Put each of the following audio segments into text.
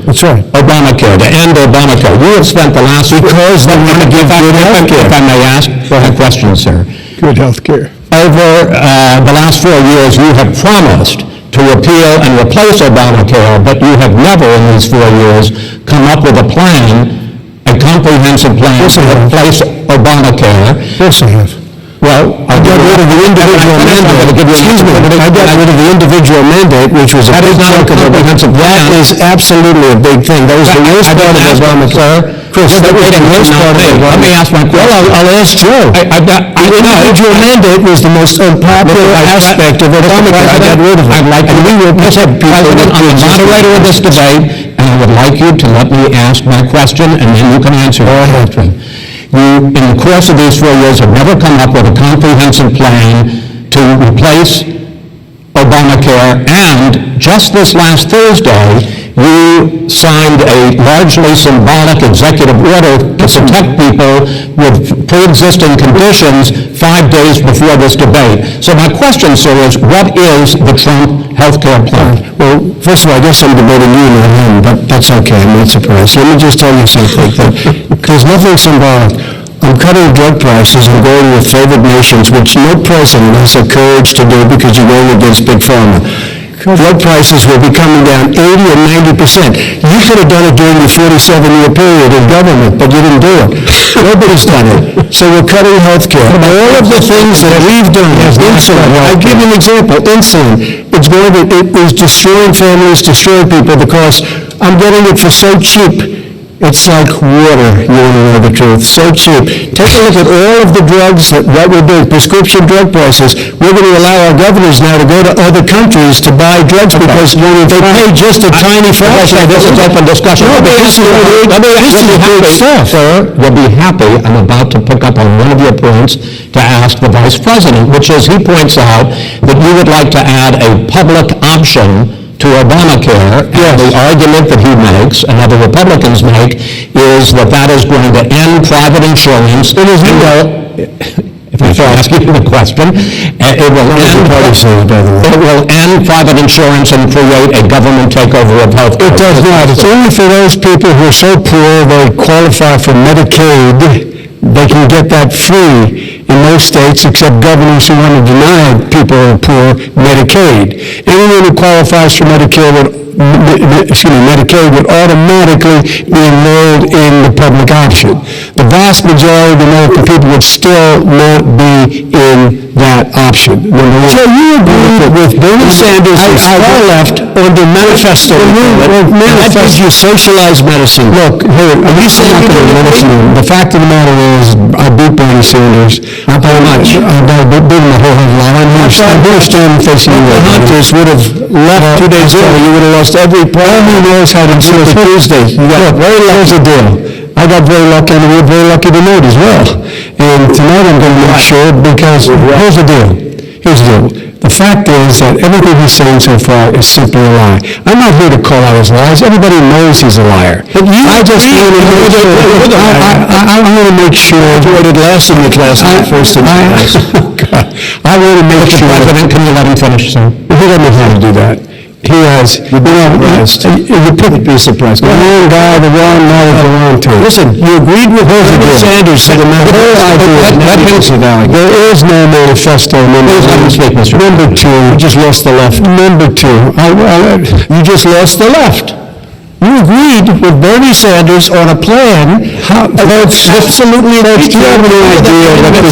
That's right. Obamacare, to end Obamacare. You have spent the last... Because they want to give good health care. If I may ask a question, sir. Good health care. Over the last 4 years, you have promised to repeal and replace Obamacare, but you have never in these 4 years come up with a plan, a comprehensive plan to replace Obamacare. Yes, I have. Well, I got rid of the individual mandate. Excuse me, I got rid of the individual mandate, which was a big chunk of comprehensive plan. That is absolutely a big thing. That was the worst part of Obamacare. Chris, that was the worst part of Obamacare. Let me ask my question. Well, I'll ask Joe. The individual mandate was the most unpopular aspect of Obamacare. I got rid of it. I'd like to be Mr. President, I'm the moderator of this debate, and I would like you to let me ask my question, and then you can answer it. You, in the course of these 4 years, have never come up with a comprehensive plan to replace Obamacare, and just this last Thursday, you signed a largely symbolic executive order to protect people with pre-existing conditions 5 days before this debate. So my question, sir, is what is the Trump health care plan? Well, first of all, I guess I'm debating you, not him, but that's okay. I'm not surprised. Let me just tell you something. There's nothing symbolic. I'm cutting drug prices and going with favored nations, which no president has the courage to do because you're going against Big Pharma. Drug prices will be coming down 80 or 90%. You could have done it during the 47-year period in government, but you didn't do it. Nobody's done it. So we're cutting health care. All of the things that we've done, insulin, I'll give you an example, insulin, it is destroying families, destroying people because I'm getting it for so cheap. It's like water, you want to know the truth, so cheap. Take a look at all of the drugs that we're doing, prescription drug prices. We're going to allow our governors now to go to other countries to buy drugs because they pay just a tiny fraction. This is open discussion. No, but this is big stuff. Sir, you'll be happy. I'm about to pick up on one of your points to ask the Vice President, which is he points out that you would like to add a public option to Obamacare, and the argument that he makes, and other Republicans make, is that that is going to end private insurance. It is if I ask you the question, it will end private insurance and create a government takeover of health care. It does not. It's only for those people who are so poor they qualify for Medicaid. They can get that free in most states, except governors who want to deny people who are poor Medicaid. Anyone who qualifies for Medicaid would automatically be enrolled in the public option. The vast majority of the American people would still not be in that option. So you agree with Bernie Sanders and far left on the manifesto. That gives you socialized medicine. Look, here, the fact of the matter is, I beat Bernie Sanders. Not very much. I beat him a whole lot. I understand facing you. Hunters would have left 2 days ago. You would have lost every problem. Who knows how to do it Tuesday. Here's the deal. I got very lucky, and we're very lucky tonight as well. And tonight I'm going to make sure, because here's the deal. The fact is that everything he's saying so far is simply a lie. I'm not here to call out his lies. Everybody knows he's a liar. But I just want to make sure. I want to make sure. It lasted in the class on the first of the class. I want to make sure. President, can you let him finish, sir? He doesn't know how to do that. He has, you could be surprised. The wrong guy, the wrong man, the wrong team. Listen, you agreed with Bernie Sanders for the There is no manifesto. Number two, you just lost the left. Number two, you just lost the left. You agreed with Bernie Sanders on a plan that's absolutely that's you have no idea what the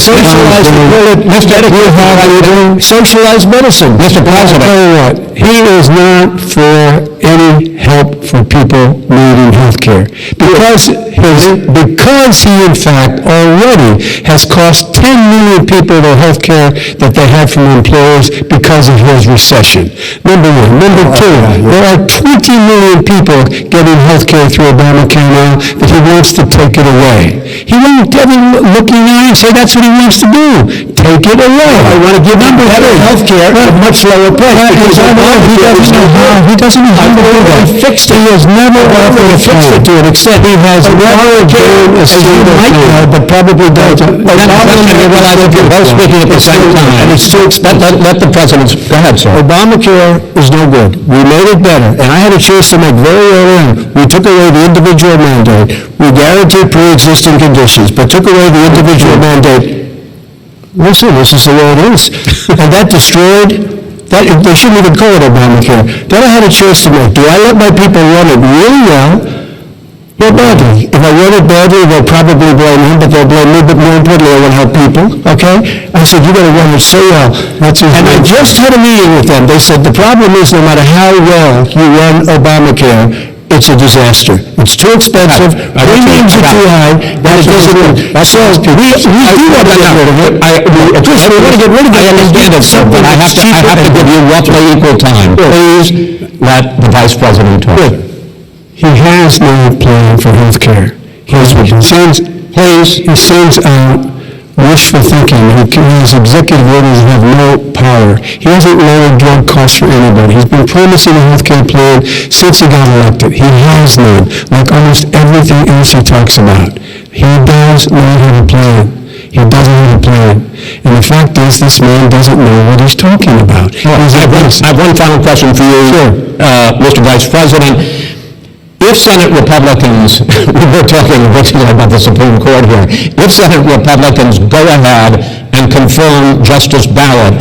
socialized medicine. Mr. President, tell you what, he is not for any help for people needing health care because he in fact already has cost 10 million people their health care that they had from employers because of his recession. Number one. Number two, there are 20 million people getting health care through Obamacare now that he wants to take it away. He won't look in the eye and say that's what he wants to do. Take take it away. I want to give them better health care at a much lower price. Because he doesn't know how to do that. He has never offered to fix it to an extent. He has never given a single thing, but probably doesn't. You're both speaking at the same time. And it's too expensive. Let the president, go ahead, sir. Obamacare is no good. We made it better, and I had a choice to make very early on. We took away the individual mandate. We guaranteed pre-existing conditions, but took away the individual mandate. Listen, this is the way it is. And that destroyed, they shouldn't even call it Obamacare. Then I had a choice to make. Do I let my people run it really well or badly? If I run it badly, they'll probably blame him, but they'll blame me, but more importantly, I want to help people, okay? I said, you got to run it so well. And I just had a meeting with them. They said, the problem is no matter how well you run Obamacare, it's a disaster. It's too expensive, premiums are too high, that it doesn't work. So we do want to get rid of it. Chris, we want to get rid of it. I understand it, sir, but I have to give you roughly equal time. Please let the vice president talk. He has no plan for health care. He sends out wishful thinking. His executive orders have no power. He hasn't lowered drug costs for anybody. He's been promising a health care plan since he got elected. He has none, like almost everything else he talks about. He does not have a plan. He doesn't have a plan. And the fact is, this man doesn't know what he's talking about. I have one final question for you, Mr. Vice President. If Senate Republicans, we were talking originally about the Supreme Court here, if Senate Republicans go ahead and confirm Justice Barrett,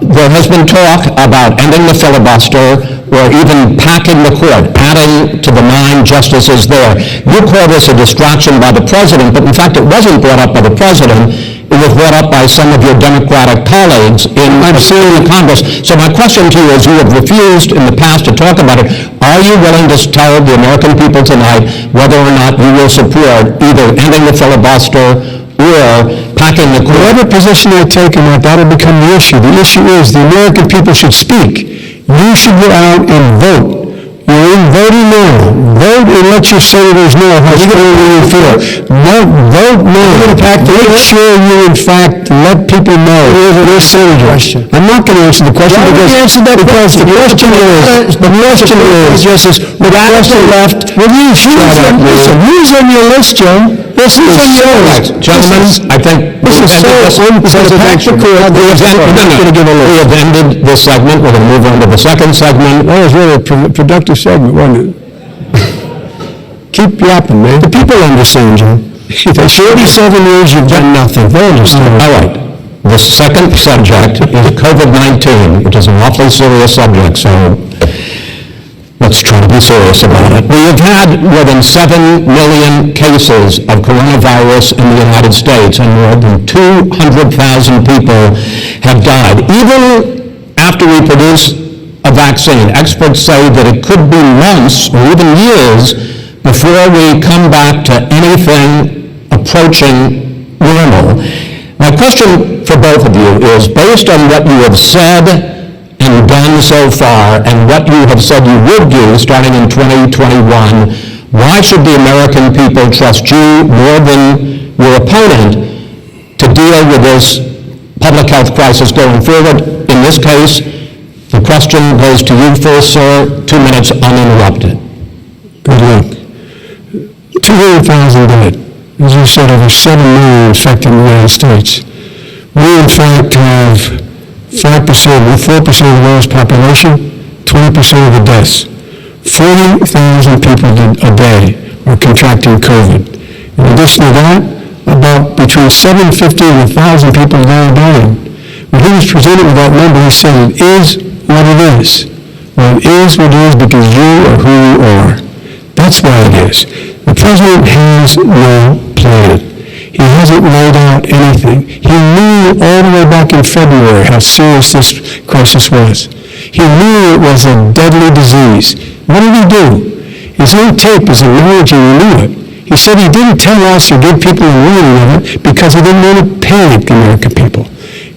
there has been talk about ending the filibuster or even packing the court, adding to the 9 justices there. You call this a distraction by the president, but in fact it wasn't brought up by the president. It was brought up by some of your Democratic colleagues in the Congress. So my question to you is, you have refused in the past to talk about it. Are you willing to tell the American people tonight whether or not you will support either ending the filibuster or packing the court? Whatever position I take on that, that'll become the issue. The issue is the American people should speak. You should go out and vote. You're in voting now. Vote and let your senators know how strongly you feel. Vote now. Make sure you, in fact, let people know your senator. I'm not going to answer the question because the question is, Justice, with Adams left, who's on your list, Joe? This is so right. Gentlemen, I think we have ended this segment. We're going to move on to the second segment. That was really a productive segment, wasn't it? Keep yapping, man. The people understand, Joe. For 47 years, you've done nothing. They understand. All right. The second subject is COVID-19, which is an awfully serious subject, so let's try to be serious about it. We have had more than 7 million cases of coronavirus in the United States, and more than 200,000 people have died. Even after we produce a vaccine, experts say that it could be months or even years before we come back to anything approaching normal. My question for both of you is, based on what you have said and done so far, and what you have said you would do starting in 2021, why should the American people trust you more than your opponent to deal with this public health crisis going forward? In this case, the question goes to you first, sir. 2 minutes uninterrupted. Good luck. 200,000 dead. As you said, over 7 million infected in the United States. We, in fact, have 4% of the world's population, 20% of the deaths. 40,000 people a day are contracting COVID. In addition to that, about between 750 and 1,000 people a day are dying. When he was presented with that number, he said, it is what it is. Well, it is what it is because you are who you are. That's why it is. The president has no plan. He hasn't laid out anything. He knew all the way back in February how serious this crisis was. He knew it was a deadly disease. What did he do? His own tape is acknowledging he knew it. He said he didn't tell us or give people a warning of it because he didn't want to panic the American people.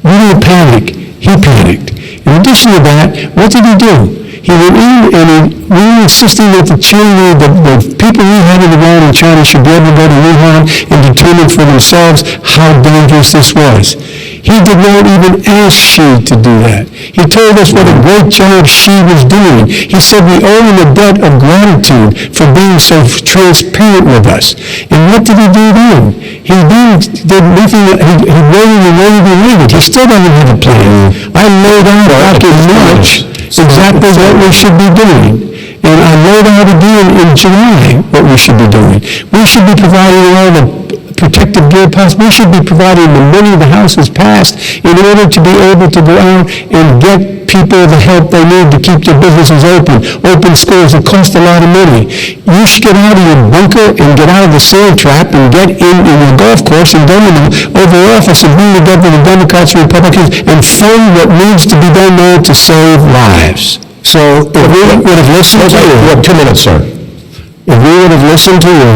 We didn't panic. He panicked. In addition to that, what did he do? He went in and we were insisting that the people we had in the ground in China should be able to go to Wuhan and determine for themselves how dangerous this was. He did not even ask Xi to do that. He told us what a great job Xi was doing. He said we owe him a debt of gratitude for being so transparent with us. And what did he do then? He then did nothing, he waited. He still doesn't have a plan. I laid out back in March exactly what we should be doing. And I laid out again in July what we should be doing. We should be providing all the protective gear possible. We should be providing the money the House has passed in order to be able to go out and get people the help they need to keep their businesses open schools. It costs a lot of money. You should get out of your bunker and get out of the sand trap and get in your golf course in Domino over office and bring together the Democrats and Republicans and fund what needs to be done there to save lives. So if we would have listened to you, You have 2 minutes, sir. if we would have listened to you,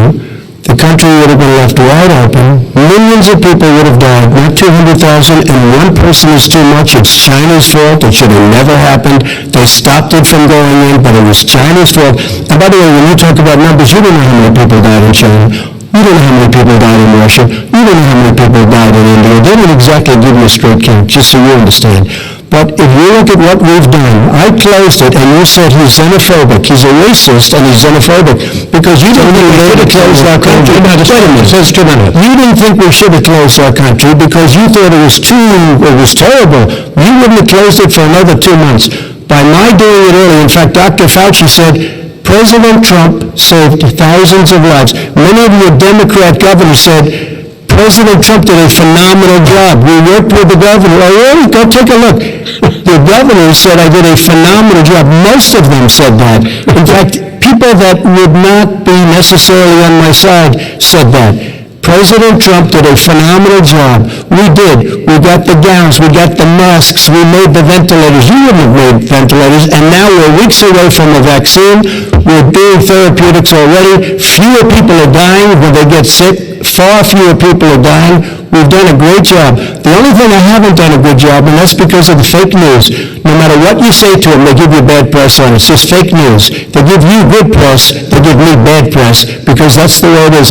the country would have been left wide open. Millions of people would have died, not 200,000, and one person is too much. It's China's fault. It should have never happened. They stopped it from going in, but it was China's fault. And by the way, when you talk about numbers, you don't know how many people died in China. You don't know how many people died in Russia. You don't know how many people died in India. They didn't exactly give you a straight count, just so you understand. But if you look at what we've done, I closed it, and you said he's xenophobic. He's a racist, and he's xenophobic, because you didn't think we should have closed our country. Wait a minute, says 2 minutes. You didn't think we should have closed our country because you thought it was terrible. You wouldn't have closed it for another 2 months. By my doing it early, in fact, Dr. Fauci said, President Trump saved thousands of lives. Many of your Democrat governors said, President Trump did a phenomenal job. We worked with the governor. Oh, really? Go take a look. The governor said I did a phenomenal job. Most of them said that. In fact, people that would not be necessarily on my side said that. President Trump did a phenomenal job. We did. We got the gowns. We got the masks. We made the ventilators. You wouldn't have made ventilators. And now we're weeks away from a vaccine. We're doing therapeutics already. Fewer people are dying when they get sick. Far fewer people are dying. We've done a great job. The only thing I haven't done a good job, and that's because of the fake news. No matter what you say to them, they give you bad press on it. It's just fake news. They give you good press. They give me bad press because that's the way it is.